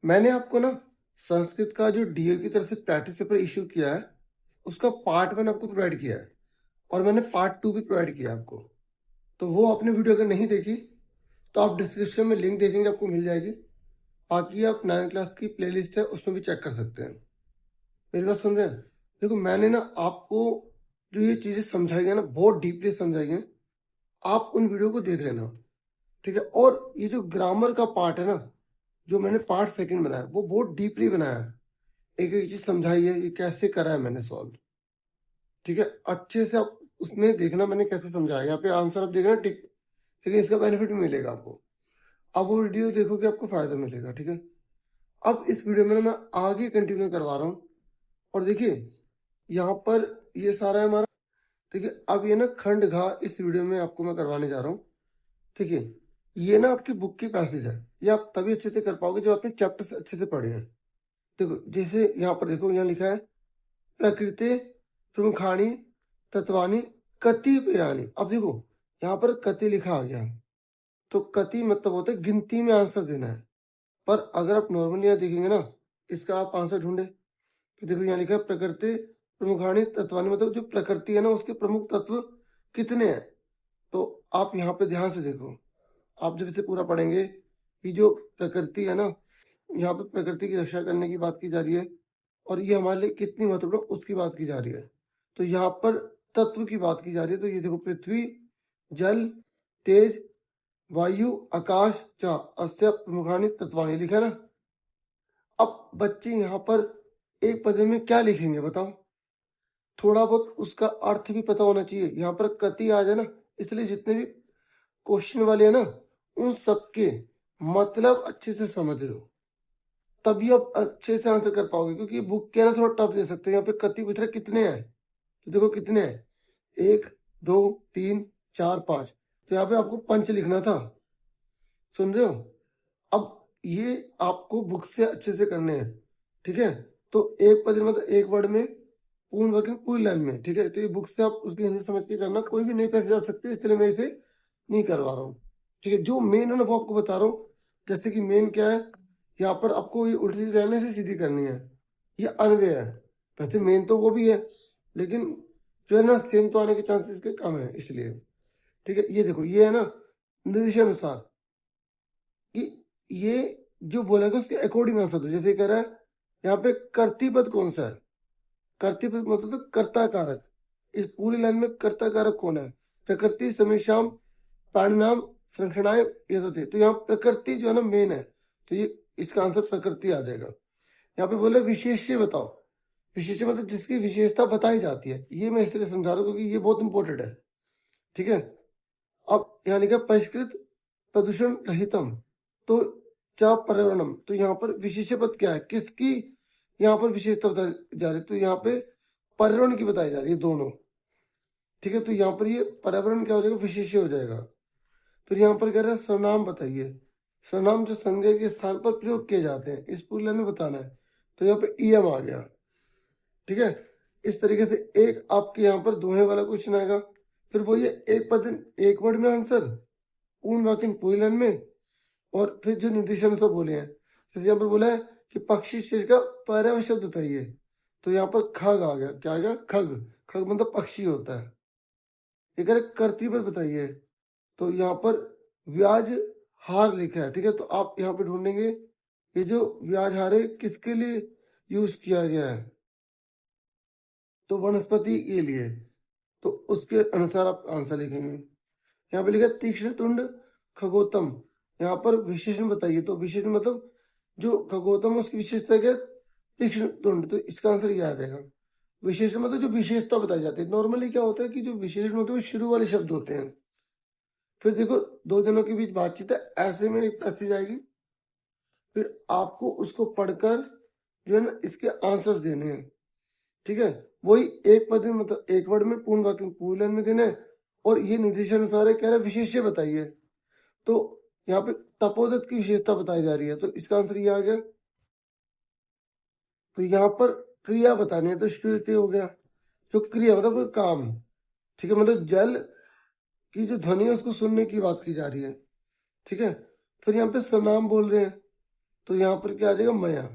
मैंने आपको ना संस्कृत का जो डीओ की तरफ से प्रैक्टिस पेपर इश्यू किया है उसका पार्ट 1 आपको प्रोवाइड किया है और मैंने पार्ट 2 भी प्रोवाइड किया है आपको। तो वो आपने वीडियो अगर नहीं देखी तो आप डिस्क्रिप्शन में लिंक देखेंगे, आपको मिल जाएगी। बाकी आप 9th क्लास की प्लेलिस्ट है उसमें भी चेक कर सकते हैं। मेरी बात सुन रहे हैं? देखो, मैंने ना आपको जो ये चीज़ें समझाई है ना, बहुत डीपली समझाई है। आप उन वीडियो को देख लेना, ठीक है। और ये जो ग्रामर का पार्ट है ना, जो मैंने पार्ट 2 बनाया वो बहुत डीपली बनाया है। एक एक चीज समझाई है, ये कैसे करा है मैंने सॉल्व, ठीक है। अच्छे से आप उसमें देखना मैंने कैसे समझाया। यहाँ पे आंसर आप देखना, ठीक, ठीक है। इसका बेनिफिट भी मिलेगा आपको। अब वो वीडियो देखोगे आपको फायदा मिलेगा, ठीक है। अब इस वीडियो में ना मैं आगे कंटिन्यू करवा रहा हूँ। और देखिए यहाँ पर ये सारा है हमारा, ठीक है। अब ये ना खंड घा इस वीडियो में आपको मैं करवाने जा रहा हूँ, ठीक है। ये ना आपकी बुक की पैसेज है, ये आप तभी अच्छे से कर पाओगे जब आपने चैप्टर अच्छे से पढ़े हैं। देखो जैसे यहाँ पर देखो, यहाँ लिखा है प्रकृति प्रमुखाणी तत्वानी कतिपयानी। अब देखो यहाँ पर कति लिखा आ गया, तो कति मतलब होता है गिनती में आंसर देना है। पर अगर आप नॉर्मली यहाँ देखेंगे ना, इसका आप आंसर ढूंढे तो देखो यहाँ लिखा है प्रकृति प्रमुखाणी तत्वानी, मतलब जो प्रकृति है ना उसके प्रमुख तत्व कितने हैं। तो आप यहाँ पे ध्यान से देखो, आप जब इसे पूरा पढ़ेंगे कि जो प्रकृति है ना, यहाँ पे प्रकृति की रक्षा करने की बात की जा रही है और ये हमारे लिए कितनी महत्वपूर्ण उसकी बात की जा रही है। तो यहाँ पर तत्व की बात की जा रही है। तो ये देखो, पृथ्वी, जल, तेज, वायु, आकाश, चा अस्य प्रमुखानि तत्वानि लिखा है ना। अब बच्चे यहाँ पर एक पद्य में क्या लिखेंगे बताओ, थोड़ा बहुत उसका अर्थ भी पता होना चाहिए। यहाँ पर कति आ जाए ना, इसलिए जितने भी क्वेश्चन वाले हैं ना उन सबके मतलब अच्छे से समझ लो, तभी आप अच्छे से आंसर कर पाओगे। क्योंकि बुक क्या है ना, थोड़ा टफ दे सकते हैं। यहाँ पे कति पूछ रहे कितने हैं, तो देखो कितने हैं, 1 2 3 4 5। तो यहाँ पे आपको पंच लिखना था, सुन रहे हो। अब ये आपको बुक से अच्छे से करने हैं, ठीक है। तो एक पद मतलब एक वर्ड में पूर्ण वाक्य पूरी लाइन में, ठीक है। तो ये बुक से आप उसकी हिंदी समझ के करना, कोई भी नहीं पैसे जा सकते, इसलिए मैं इसे नहीं करवा रहा हूँ, ठीक है। जो मेन है ना वो आपको बता रहा हूँ। जैसे कि मेन क्या है, यहाँ पर आपको ये उल्टी सीधी रहने से सीधी करनी है, ये अनव्यय है। वैसे मेन तो वो भी है, लेकिन जो है ना सेम तो आने के चांसेस के कम है, इसलिए, ठीक है। ये देखो, ये है ना निर्देशानुसार कि ये जो बोला गया उसके अकॉर्डिंग आंसर दो। जैसे कह रहा है यहाँ पे कर्तृपद कौन सा है, कर्तृपद मतलब तो कर्ता कारक। इस पूरी लाइन में कर्ता कारक कौन है, प्रकृति समेशाम प्राणिनाम संरक्षणाएं ये थे। तो यहाँ प्रकृति जो है ना मेन है, तो ये इसका आंसर प्रकृति आ जाएगा। यहाँ पे बोले विशेष्य बताओ, विशेष्य मतलब जिसकी विशेषता बताई जाती है। ये मैं इसलिए समझा रहा हूँ क्योंकि ये बहुत इंपॉर्टेंट है, ठीक है। अब यहाँ लिखा परिष्कृत प्रदूषण रहितम, तो चा पर्यावरणम, तो यहाँ पर विशेष्य पद क्या है, किसकी यहाँ पर विशेषता बताई जा रही है। तो यहाँ पे पर्यावरण की बताई जा रही है दोनों, ठीक है। तो यहाँ पर ये पर्यावरण क्या हो जाएगा, विशेष्य हो जाएगा। फिर यहाँ पर कह रहा है सर्वनाम बताइए, सर्वनाम जो संज्ञा के स्थान पर प्रयोग किए जाते हैं, इस पूरी लाइन में बताना है। तो यहाँ पे ईएम आ गया, ठीक है। इस तरीके से एक आपके यहाँ पर दोहे वाला क्वेश्चन आएगा। फिर वो ये एक पद एक वर्ड में आंसर, पूर्ण वाक्य पूरी लाइन में। और फिर जो निर्देशानुसार बोले हैं, जैसे यहाँ पर बोला है कि पक्षी शेष का पर्याय शब्द बताइए, तो यहाँ पर खग आ गया। क्या आ गया, खग। खग मतलब पक्षी होता है। एक कर्तृपद बताइए, तो यहाँ पर व्याज हार लिखा है, ठीक है। तो आप यहाँ पे ढूंढेंगे ये जो व्याज हार है किसके लिए यूज किया गया है, तो वनस्पति के लिए। तो उसके अनुसार आप आंसर लिखेंगे। यहाँ पे लिखा तीक्ष्ण तुंड खगोतम, यहाँ पर विशेषण बताइए। तो विशेषण मतलब जो खगोतम उसकी विशेषता क्या, तीक्ष्ण तुंड। तो इसका आंसर ये आ जाएगा। विशेषण मतलब जो विशेषता बताई जाती है। नॉर्मली क्या होता है कि जो विशेषण होते हैं वो शुरू वाले शब्द होते हैं। फिर देखो दो जनों के बीच बातचीत है, ऐसे में एक पैसेज आएगी, फिर आपको उसको पढ़कर जो है ना इसके आंसर्स देने हैं, ठीक है। वही एक पद में मतलब एक वर्ड में पूर्ण वाक्य पूर्ण लाइन में देना है। और ये निर्देशानुसार है, कह रहा है विशेष्य बताइए। तो यहाँ पे तपोदत्त की विशेषता बताई जा रही है, तो इसका आंसर ये आ गया। तो यहाँ पर क्रिया बतानी है, तो श्रुति हो गया। जो क्रिया मतलब कोई काम, ठीक है। मतलब जल की जो ध्वनि है उसको सुनने की बात की जा रही है, ठीक है। फिर यहाँ पे सर्वनाम बोल रहे हैं, तो यहाँ पर क्या आ जाएगा, मया।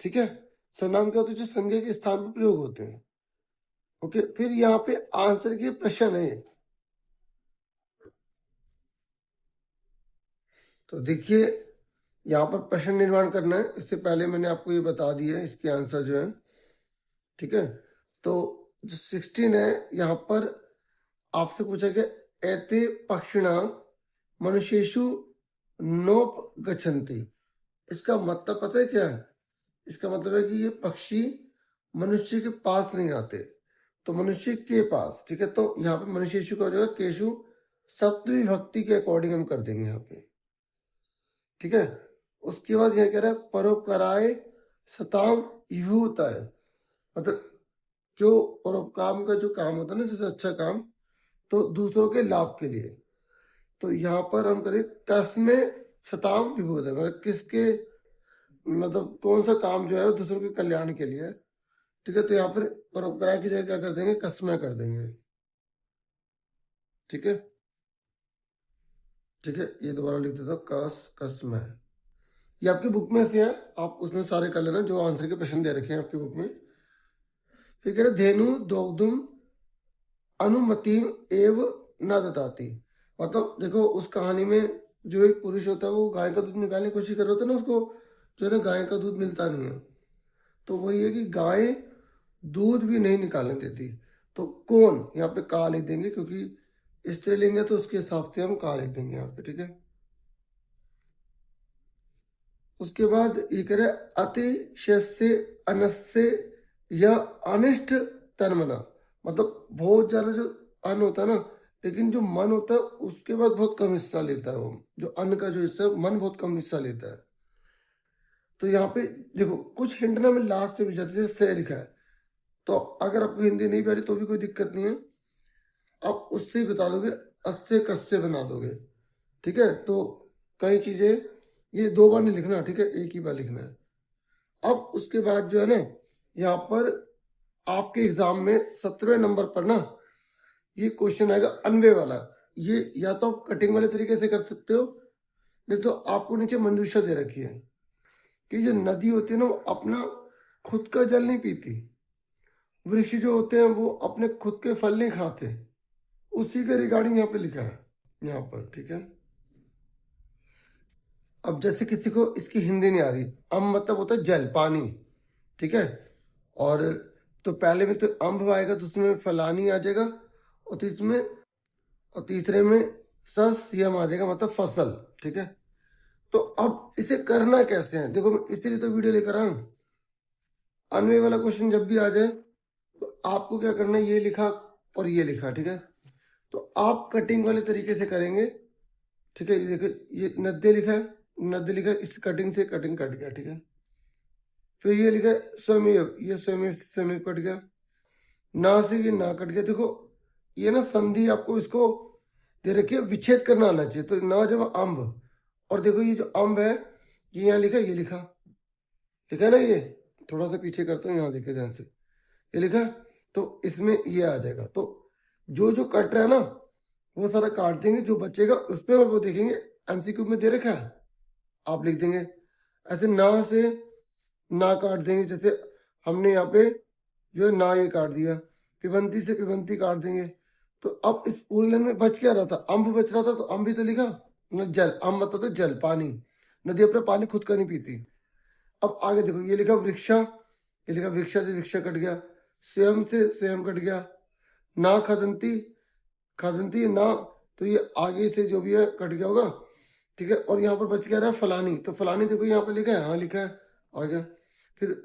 ठीक है, सर्वनाम क्या होते हैं, जो संज्ञा के स्थान पर प्रयोग होते हैं। ओके, फिर यहाँ पे आंसर के प्रश्न है। तो देखिए यहाँ पर प्रश्न निर्माण करना है, इससे पहले मैंने आपको ये बता दिया है इसके आंसर जो है। ठीक है, तो जो 16 है यहाँ पर आपसे पूछा गया एते पक्षिणा मनुष्येषु नोप गच्छन्ति। इसका मतलब पता है क्या है? इसका मतलब है कि ये पक्षी मनुष्य के पास नहीं आते, तो मनुष्य के पास। ठीक है, तो यहाँ पे मनुष्येषु का हो जाएगा केशु, सप्तमी विभक्ति के अकॉर्डिंग हम कर देंगे यहाँ पे। ठीक है, उसके बाद यह कह रहा है परोपकाराय सताम विभूता है, मतलब जो परोपकार का जो काम होता है ना, जैसे अच्छा काम, तो दूसरों के लाभ के लिए। तो यहाँ पर हम करें कस्मे सताम विभूत है, मतलब किसके, मतलब कौन सा काम जो है वो दूसरों के कल्याण के लिए है। ठीक है, तो यहाँ पर परोपकार की जगह क्या कर देंगे, कस्मे कर देंगे। ठीक है, ठीक है, ये दोबारा लिख देता हूँ, कस्मे। ये आपकी बुक में से है, आप उसमें सारे कर लेना जो आंसर के प्रश्न दे रखे हैं आपकी बुक में। फिर कह रहे धेनु दोग्धुम अनुमतिम एव न दताती, मतलब देखो उस कहानी में जो एक पुरुष होता है वो गाय का दूध निकालने की कोशिश कर रहा होता है ना, उसको जो है ना गाय का दूध मिलता नहीं है। तो वही है कि गाय दूध भी नहीं निकालने देती। तो कौन, यहाँ पे का लिख देंगे, क्योंकि स्त्रीलिंग है तो उसके हिसाब से हम का लिख देंगे यहाँ पे। ठीक है, उसके बाद ये कह रहे अतिशय अनस्य या अनिष्ट तन्मना, मतलब बहुत ज्यादा जो अन्न होता है ना, लेकिन जो मन होता है उसके बाद बहुत कम हिस्सा लेता है वो, जो अन्न का जो हिस्सा है मन बहुत कम हिस्सा लेता है। तो यहाँ पे देखो कुछ हिंट ना मैं लास्ट से भी जाते से लिखा है, तो अगर आपको हिंदी नहीं पड़ी तो भी कोई दिक्कत नहीं है, आप उससे ही बता दोगे, अस्से कस्से बना दोगे। ठीक है, तो कई चीजें ये दो बार नहीं लिखना, ठीक है, एक ही बार लिखना है। अब उसके बाद जो है ना, यहाँ पर आपके एग्जाम में 17वें नंबर पर ना ये क्वेश्चन आएगा अनवे वाला। ये या तो आप कटिंग वाले तरीके से कर सकते हो, नहीं तो आपको नीचे मंजूषा दे रखी है कि जो नदी होती है ना वो अपना खुद का जल नहीं पीती, वृक्ष जो होते हैं वो अपने खुद के फल नहीं खाते, उसी के रिगार्डिंग यहाँ पे लिखा है यहाँ पर। ठीक है, अब जैसे किसी को इसकी हिंदी नहीं आ रही, अम्ब मतलब होता है जल, पानी। ठीक है, और तो पहले में तो अम्ब आएगा, दूसरे में फलानी आ जाएगा, और तीसरे में सस यम आ जाएगा, मतलब फसल। ठीक है, तो अब इसे करना कैसे है, देखो मैं इसीलिए तो वीडियो लेकर आया हूं। अनवे वाला क्वेश्चन जब भी आ जाए तो आपको क्या करना है, ये लिखा और ये लिखा। ठीक है, तो आप कटिंग वाले तरीके से करेंगे। ठीक है, ये देखो ये नद्दे लिखा है, नद्दे लिखा है, इस कटिंग से कटिंग कट गया। ठीक है, फिर ये लिखा है स्वमेव, ये स्वमेव से स्वमेव कट गया, ना से ये ना कट गया। देखो ये ना संधि आपको इसको दे रखी है, विच्छेद करना आना चाहिए। तो ना जब अम्ब, और देखो ये जो अम्ब है ये यहाँ लिखा, ये लिखा, लिखा है ना, ये थोड़ा सा पीछे करता हूँ, यहाँ देखिए ध्यान से, ये लिखा, तो इसमें ये आ जाएगा। तो जो जो कट रहा है ना वो सारा काट देंगे, जो बचेगा उसमें, और वो देखेंगे एमसीक्यू में दे रखा है, आप लिख देंगे। ऐसे ना से ना काट देंगे, जैसे हमने यहाँ पे जो है ना ये काट दिया, पिबंती से पिबंती काट देंगे। तो अब इस पूरी लाइन में बच क्या रहा था, अम्ब बच रहा था, तो अम्ब भी तो लिखा न, जल, अम्ब मतलब तो जल, पानी, नदी अपना पानी खुद का नहीं पीती। अब आगे देखो ये लिखा वृक्षा, ये लिखा वृक्षा से वृक्षा कट गया, स्वयं से स्वयं कट गया, ना खदंती, खदंती ना, तो ये आगे से जो भी है कट गया होगा। ठीक है, और यहाँ पर बच क्या रहा है फलानी, तो फलानी देखो यहाँ पे लिखा है, हाँ लिखा है, आ गया। फिर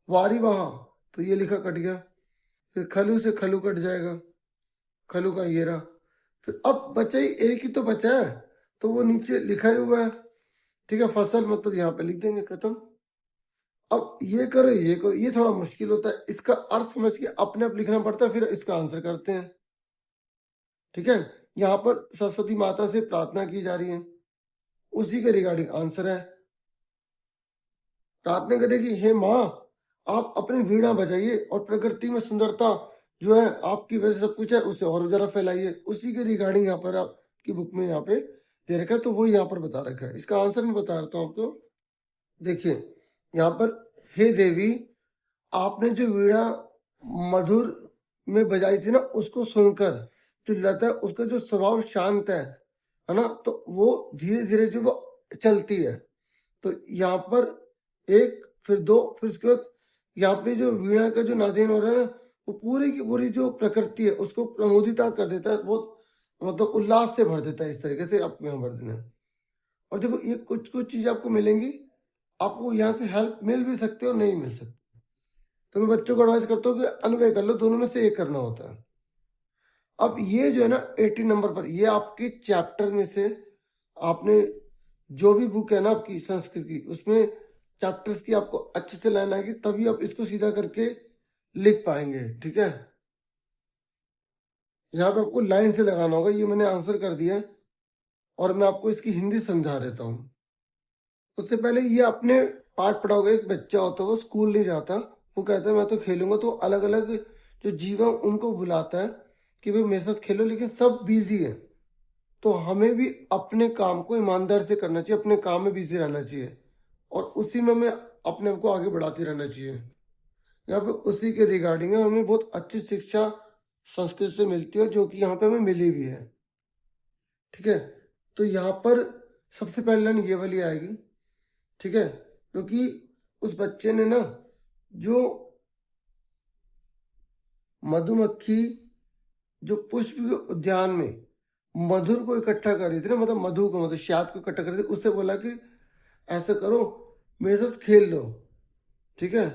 वारी वहा, तो ये लिखा कट गया। फिर खलू से खलू कट जाएगा, खलू का ये रहा। फिर अब बचा ही एक ही तो बचा है, तो वो नीचे लिखा ही हुआ है। ठीक है, फसल मतलब यहाँ पे लिख देंगे, खत्म। अब ये करो ये करो, ये थोड़ा मुश्किल होता है, इसका अर्थ समझ के अपने आप लिखना पड़ता है, फिर इसका आंसर करते हैं। ठीक है, यहाँ पर सरस्वती माता से प्रार्थना की जा रही है, उसी के रिगार्डिंग आंसर है। प्रार्थना करेगी, हे माँ आप अपनी वीणा बजाइए और प्रकृति में सुंदरता जो है आपकी वजह से सब कुछ है उसे और जरा फैलाइए, उसी के रिगार्डिंग यहाँ पर आपकी बुक में यहाँ पे दे रखा है, तो वो यहाँ पर बता रखा है। इसका आंसर मैं बता रहा हूँ आपको। देखिए यहाँ पर, हे देवी, आपने जो वीणा मधुर में बजाई थी ना, उसको सुनकर जो लता है उसका जो स्वभाव शांत है ना, तो वो धीरे धीरे जो वो चलती है। तो यहाँ पर एक, फिर दो, फिर उसके बाद यहाँ पे जो वीणा का जो नादीन हो रहा है ना, वो पूरी की पूरी जो प्रकृति है उसको प्रमोदिता कर देता है, बहुत मतलब उल्लास से भर देता है। इस तरीके से आपको यहाँ भर देना है। और देखो ये कुछ कुछ चीज आपको मिलेंगी, आपको यहाँ से हेल्प मिल भी सकती है और नहीं मिल सकती। तो मैं बच्चों को एडवाइस करता हूँ कि अन्वय कर लो, दोनों में से एक करना होता है। अब ये जो है ना 80 नंबर पर, ये आपके चैप्टर में से आपने जो भी बुक है ना आपकी संस्कृत की, उसमें चैप्टर्स की आपको अच्छे से लाइन आएगी, तभी आप इसको सीधा करके लिख पाएंगे। ठीक है, यहाँ पे आपको लाइन से लगाना होगा। ये मैंने आंसर कर दिया है और मैं आपको इसकी हिंदी समझा देता हूँ। उससे पहले ये अपने पाठ पढ़ा होगा। एक बच्चा होता है, वो स्कूल नहीं जाता, वो कहता है मैं तो खेलूंगा, तो अलग अलग जो जीव है उनको बुलाता है कि भाई मेरे साथ खेलो, लेकिन सब बिजी है। तो हमें भी अपने काम को ईमानदार से करना चाहिए, अपने काम में बिजी रहना चाहिए और उसी में हमें अपने आप को आगे बढ़ाते रहना चाहिए। यहाँ पे उसी के रिगार्डिंग है, हमें बहुत अच्छी शिक्षा संस्कृत से मिलती है, जो कि यहाँ पे हमें मिली भी है। ठीक है, तो यहाँ पर सबसे पहले लाइन ये वाली आएगी। ठीक है, क्योंकि उस बच्चे ने ना जो मधुमक्खी जो पुष्प के उद्यान में मधुर को इकट्ठा कर रही थी ना, मतलब मधु को, मतलब शहद को इकट्ठा कर रही थी, उससे बोला कि ऐसा करो मेरे साथ खेल लो। ठीक है,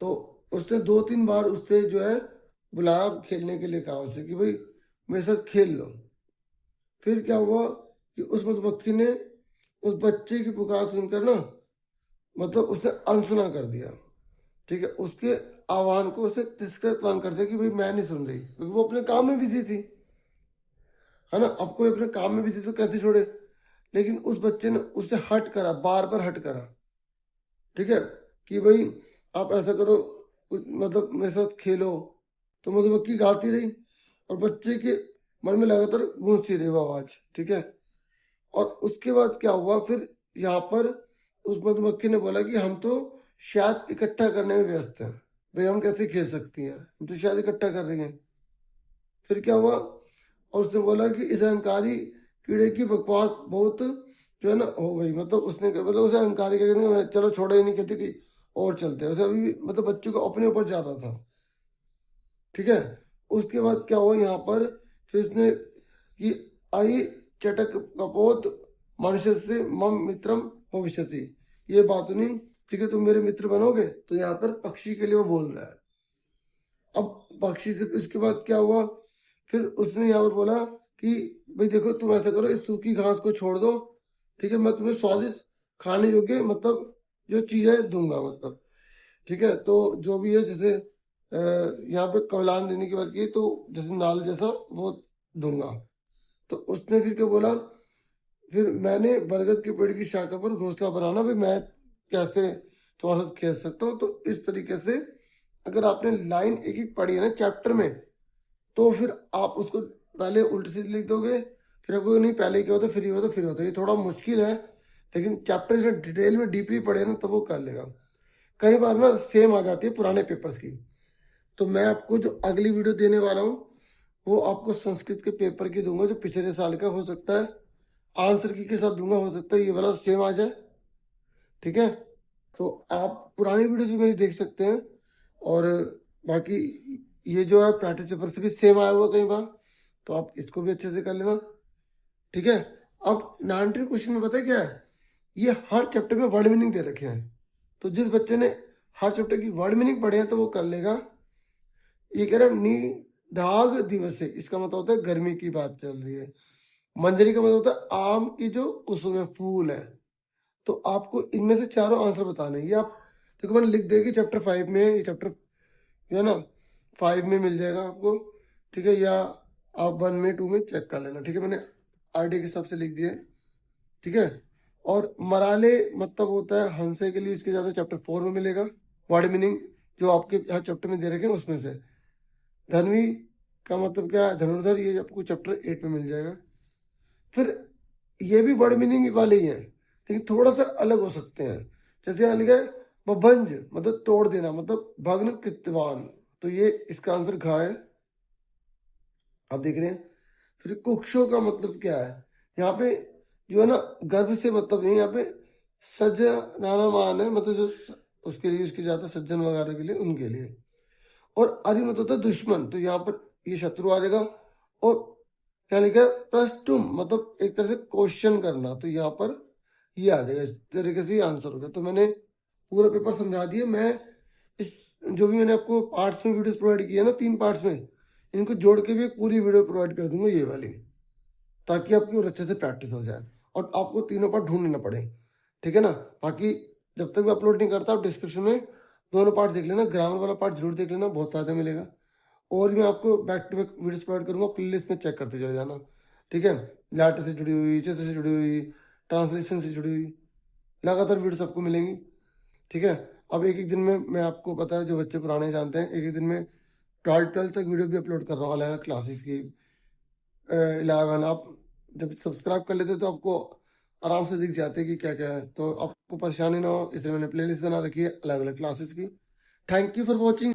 तो उसने 2-3 बार उससे जो है बुलाया, खेलने के लिए कहा उससे कि भाई मेरे साथ खेल लो। फिर क्या हुआ कि उस मधुमक्खी ने उस बच्चे की पुकार सुनकर ना, मतलब उसने अनसुना कर दिया। ठीक है, उसके आह्वान को उसे तिरस्कृतवान कर दिया कि भाई मैं नहीं सुन रही, क्योंकि वो अपने काम में बिजी थी, है ना। अब कोई अपने काम में बिजी तो कैसे छोड़े, लेकिन उस बच्चे ने उससे हट करा, बार बार हट करा। ठीक है, कि भाई आप ऐसा करो, मतलब मेरे साथ खेलो। तो मधुमक्खी गाती रही और बच्चे के मन में लगातार गूंजती रही वो आवाज। ठीक है, और उसके बाद क्या हुआ, फिर यहाँ पर उस मधुमक्खी ने बोला कि हम तो शहद इकट्ठा करने में व्यस्त हैं, भाई हम कैसे खेल सकती हैं, हम तो शहद इकट्ठा कर रही हैं। फिर क्या हुआ, और उसने बोला कि इस अहंकारी कीड़े की बकवास बहुत जो है ना हो गई, मतलब उसने मतलब उसे अहंकारी कहने, चलो छोड़ो ही नहीं कहती कि और चलते हैं। उसे अभी भी मतलब बच्चों को अपने ऊपर ज्यादा था। ठीक है, उसके बाद क्या हुआ यहाँ पर, फिर इसने कि आई चटक कपोत मनुष्य से मम मित्रम भविष्यसि, ये बात नहीं। ठीक है, तुम मेरे मित्र बनोगे। तो यहाँ पर पक्षी के लिए वो बोल रहा है। अब पक्षी से इसके बाद क्या हुआ, फिर उसने यहाँ पर बोला कि भाई देखो तुम ऐसा करो, इस सूखी घास को छोड़ दो। ठीक है, मैं तुम्हें स्वादिष्ट खाने योग्य मतलब जो चीजें दूंगा, मतलब ठीक है। तो जो भी है, जैसे यहाँ पे कौलान देने की बात की, तो जैसे नाल जैसा वो दूंगा। तो उसने फिर क्या बोला, फिर मैंने बरगद के पेड़ की शाखा पर घोंसला बनाना, भाई मैं कैसे तुम्हारे साथ खेल सकता हूँ। तो इस तरीके से अगर आपने लाइन एक एक पढ़ी है ना चैप्टर में, तो फिर आप उसको पहले उल्टे सीधे लिख दोगे, फिर आपको नहीं पहले क्या होता फिर ये होता फिर होता। ये थोड़ा मुश्किल है, लेकिन चैप्टर जो डिटेल में डीपली पढ़े ना तो वो कर लेगा। कई बार ना सेम आ जाती है पुराने पेपर्स की। तो मैं आपको जो अगली वीडियो देने वाला हूँ, वो आपको संस्कृत के पेपर की दूंगा, जो पिछले साल का हो सकता है, आंसर की के साथ दूंगा, हो सकता है ये वाला सेम आ जाए। ठीक है, तो आप पुरानी वीडियोस भी मेरी देख सकते हैं। और बाकी ये जो है प्रैक्टिस पेपर से भी सेम आया हुआ कई बार, तो आप इसको भी अच्छे से कर लेना। ठीक है, अब 19 क्वेश्चन में पता है क्या है, ये हर चैप्टर में वर्ड मीनिंग दे रखे हैं। तो जिस बच्चे ने हर चैप्टर की वर्ड मीनिंग पढ़े हैं तो वो कर लेगा। ये कह रहा है निदाग दिवस है, इसका मतलब होता है गर्मी की बात चल रही है। मंजरी का मतलब होता है आम की जो कुसुम है, फूल है। तो आपको इनमें से चारों आंसर बताने हैं। ये आप देखो मैंने लिख दिया कि चैप्टर 5 में है, ये चैप्टर जो है ना 5 में मिल जाएगा आपको। ठीक है, या आप 1 में 2 में चेक कर लेना। ठीक है, मैंने आईडी के हिसाब से लिख दिया है। ठीक है, और मराले मतलब होता है हंसे के लिए, इसके ज़्यादा चैप्टर 4 में मिलेगा वर्ड मीनिंग, जो आपके हर चैप्टर में दे रखे हैं उसमें से। धनवी का मतलब क्या है, धनुर्धर, ये आपको चैप्टर 8 में मिल जाएगा। फिर ये भी वर्ड मीनिंग वाले ही हैं, लेकिन थोड़ा सा अलग हो सकते हैं। जैसे यहाँ लिखा है बभंज, मतलब तोड़ देना, मतलब भग्न कृत्यवान, तो ये इसका आंसर घा है। आप देख रहे हैं। फिर कुक्षो का मतलब क्या है, यहाँ पे जो है ना गर्भ से मतलब नहीं, यहाँ पे सज्जनाना मान है, मतलब जो उसके लिए उसकी जाता है सज्जन वगैरह के लिए, उनके लिए। और अरि मतलब होता है दुश्मन, तो यहाँ पर ये शत्रु आ जाएगा। और क्या लिखा है प्रष्टुम, मतलब एक तरह से क्वेश्चन करना, तो यहाँ पर ये आ जाएगा। इस तरीके से ये आंसर होगा। तो मैंने पूरा पेपर समझा दिया। मैं इस जो भी मैंने आपको पार्ट्स में वीडियोस प्रोवाइड किए ना, 3 पार्ट्स में, इनको जोड़ के भी एक पूरी वीडियो प्रोवाइड कर दूंगा ये वाली, ताकि आपकी और अच्छे से प्रैक्टिस हो जाए और आपको तीनों पार्ट ढूंढने ना पड़े। ठीक है ना। बाकी जब तक मैं अपलोड नहीं करता, आप डिस्क्रिप्शन में दोनों पार्ट देख लेना, ग्रामर वाला पार्ट जरूर देख लेना, बहुत फायदा मिलेगा। और भी मैं आपको back to back videos provide करूंगा, प्लेलिस्ट में चेक करते चले जाना। ठीक है। लैटर से जुड़ी हुई, चित्र से जुड़ी हुई, ट्रांसलेशन से जुड़ी हुई, लगातार वीडियोस आपको मिलेंगी। ठीक है। अब एक एक दिन में मैं आपको पता है, जो बच्चे पुराने जानते हैं, एक एक दिन में 12 तक वीडियो भी अपलोड कर रहा हूँ अलग अलग क्लासेस की। 11 आप जब सब्सक्राइब कर लेते तो आपको आराम से दिख जाते कि क्या क्या है, तो आपको परेशानी ना हो, इसलिए मैंने प्लेलिस्ट बना रखी है अलग अलग क्लासेस की। Thank you for watching.